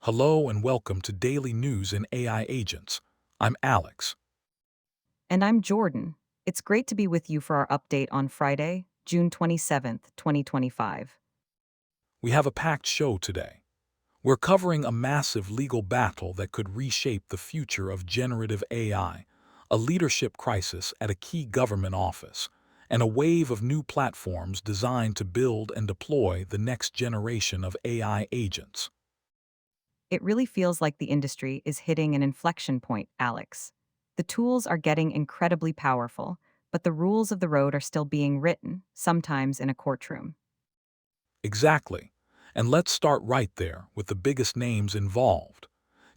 Hello and welcome to Daily News in AI Agents. I'm Alex. And I'm Jordan. It's great to be with you for our update on Friday, June 27th, 2025. We have a packed show today. We're covering a massive legal battle that could reshape the future of generative AI, a leadership crisis at a key government office, and a wave of new platforms designed to build and deploy the next generation of AI agents. It really feels like the industry is hitting an inflection point, Alex. The tools are getting incredibly powerful, but the rules of the road are still being written, sometimes in a courtroom. Exactly. And let's start right there with the biggest names involved.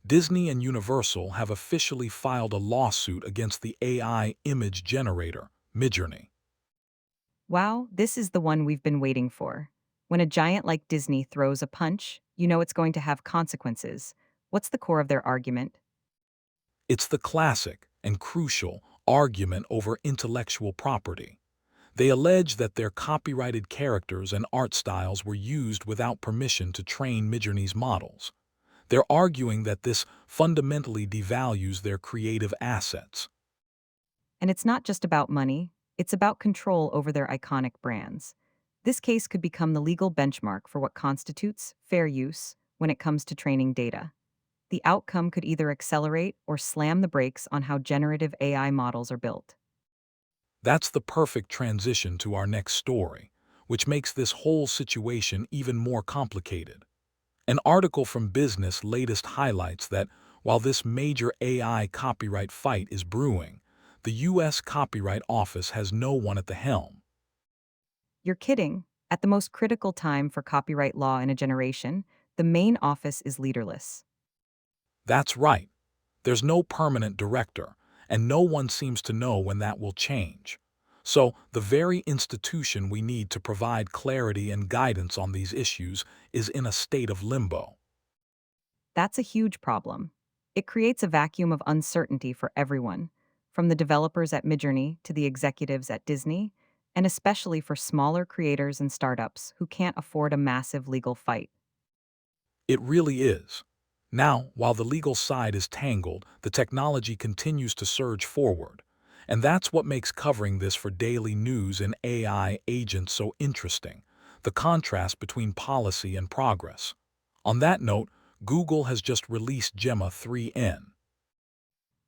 Disney and Universal have officially filed a lawsuit against the AI image generator, Midjourney. Wow, this is the one we've been waiting for. When a giant like Disney throws a punch, you know it's going to have consequences. What's the core of their argument? It's the classic and crucial argument over intellectual property. They allege that their copyrighted characters and art styles were used without permission to train Midjourney's models. They're arguing that this fundamentally devalues their creative assets. And it's not just about money, it's about control over their iconic brands. This case could become the legal benchmark for what constitutes fair use when it comes to training data. The outcome could either accelerate or slam the brakes on how generative AI models are built. That's the perfect transition to our next story, which makes this whole situation even more complicated. An article from Business Latest highlights that while this major AI copyright fight is brewing, the U.S. Copyright Office has no one at the helm. You're kidding. At the most critical time for copyright law in a generation, the main office is leaderless. That's right. There's no permanent director, and no one seems to know when that will change. So, the very institution we need to provide clarity and guidance on these issues is in a state of limbo. That's a huge problem. It creates a vacuum of uncertainty for everyone, from the developers at Midjourney to the executives at Disney, and especially for smaller creators and startups who can't afford a massive legal fight. It really is. Now, while the legal side is tangled, the technology continues to surge forward. And that's what makes covering this for daily news and AI agents so interesting, the contrast between policy and progress. On that note, Google has just released Gemma 3N.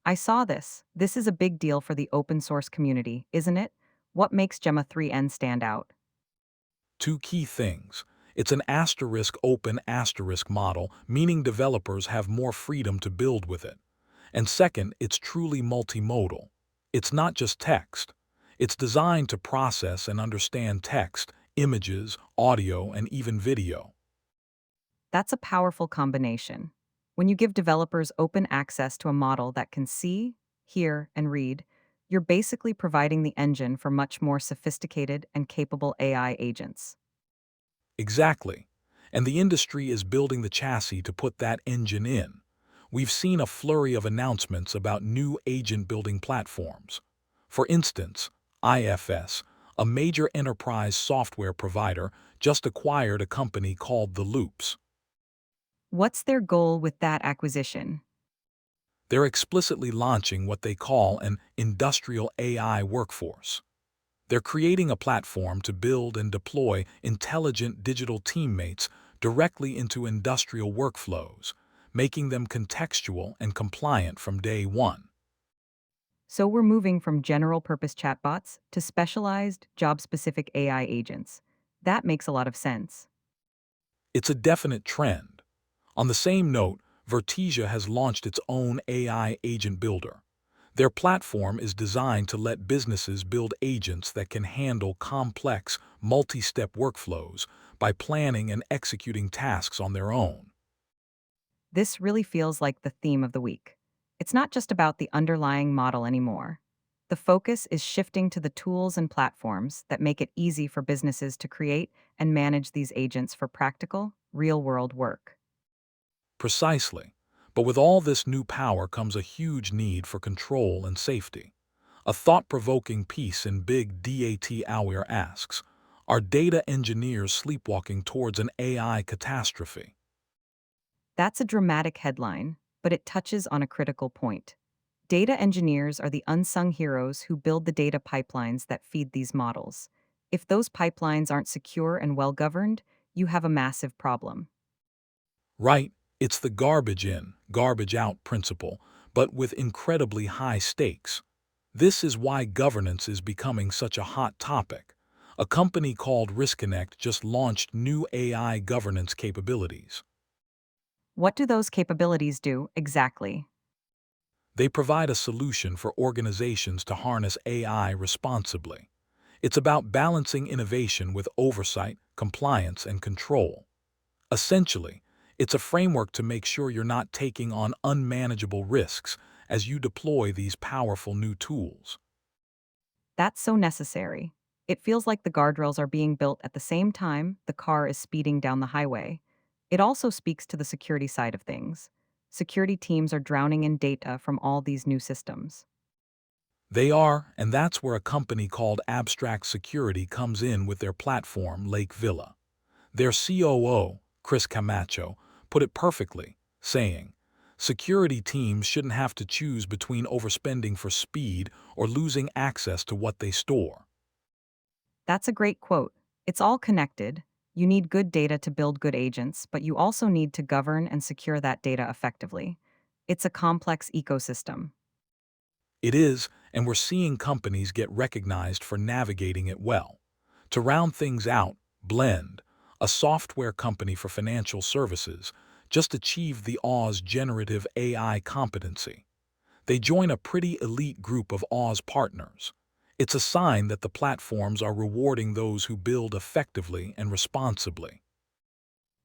I saw this. This is a big deal for the open source community, isn't it? What makes Gemma 3N stand out? Two key things. It's an asterisk open asterisk model, meaning developers have more freedom to build with it. And second, it's truly multimodal. It's not just text. It's designed to process and understand text, images, audio, and even video. That's a powerful combination. When you give developers open access to a model that can see, hear, and read, you're basically providing the engine for much more sophisticated and capable AI agents. Exactly. And the industry is building the chassis to put that engine in. We've seen a flurry of announcements about new agent-building platforms. For instance, IFS, a major enterprise software provider, just acquired a company called TheLoops. What's their goal with that acquisition? They're explicitly launching what they call an industrial AI workforce. They're creating a platform to build and deploy intelligent digital teammates directly into industrial workflows, making them contextual and compliant from day one. So we're moving from general purpose chatbots to specialized, job specific AI agents. That makes a lot of sense. It's a definite trend. On the same note, Vertesia has launched its own AI agent builder. Their platform is designed to let businesses build agents that can handle complex, multi-step workflows by planning and executing tasks on their own. This really feels like the theme of the week. It's not just about the underlying model anymore. The focus is shifting to the tools and platforms that make it easy for businesses to create and manage these agents for practical, real world work. Precisely. But with all this new power comes a huge need for control and safety. A thought-provoking piece in Big Dat Hour asks, are data engineers sleepwalking towards an AI catastrophe? That's a dramatic headline, but it touches on a critical point. Data engineers are the unsung heroes who build the data pipelines that feed these models. If those pipelines aren't secure and well governed, you have a massive problem. Right, it's the garbage in, garbage out principle, but with incredibly high stakes. This is why governance is becoming such a hot topic. A company called RiskConnect just launched new AI governance capabilities. What do those capabilities do exactly? They provide a solution for organizations to harness AI responsibly. It's about balancing innovation with oversight, compliance, and control. Essentially, it's a framework to make sure you're not taking on unmanageable risks as you deploy these powerful new tools. That's so necessary. It feels like the guardrails are being built at the same time the car is speeding down the highway. It also speaks to the security side of things. Security teams are drowning in data from all these new systems. They are, and that's where a company called Abstract Security comes in with their platform, Lake Villa. Their COO, Chris Camacho, put it perfectly, saying, security teams shouldn't have to choose between overspending for speed or losing access to what they store. That's a great quote. It's all connected. You need good data to build good agents, but you also need to govern and secure that data effectively. It's a complex ecosystem. It is, and we're seeing companies get recognized for navigating it well. To round things out, Blend, a software company for financial services, just achieved the Oz Generative AI competency. They join a pretty elite group of Oz partners. It's a sign that the platforms are rewarding those who build effectively and responsibly.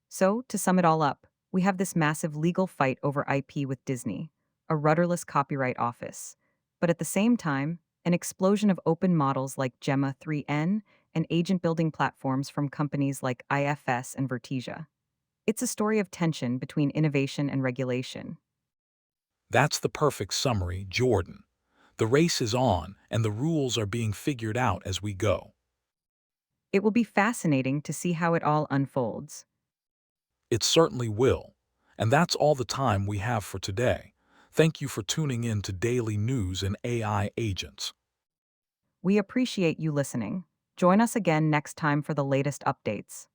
So, to sum it all up, we have this massive legal fight over IP with Disney, a rudderless copyright office. But at the same time, an explosion of open models like Gemma 3N and agent building platforms from companies like IFS and Vertisia. It's a story of tension between innovation and regulation. That's the perfect summary, Jordan. The race is on, and the rules are being figured out as we go. It will be fascinating to see how it all unfolds. It certainly will. And that's all the time we have for today. Thank you for tuning in to Daily News and AI Agents. We appreciate you listening. Join us again next time for the latest updates.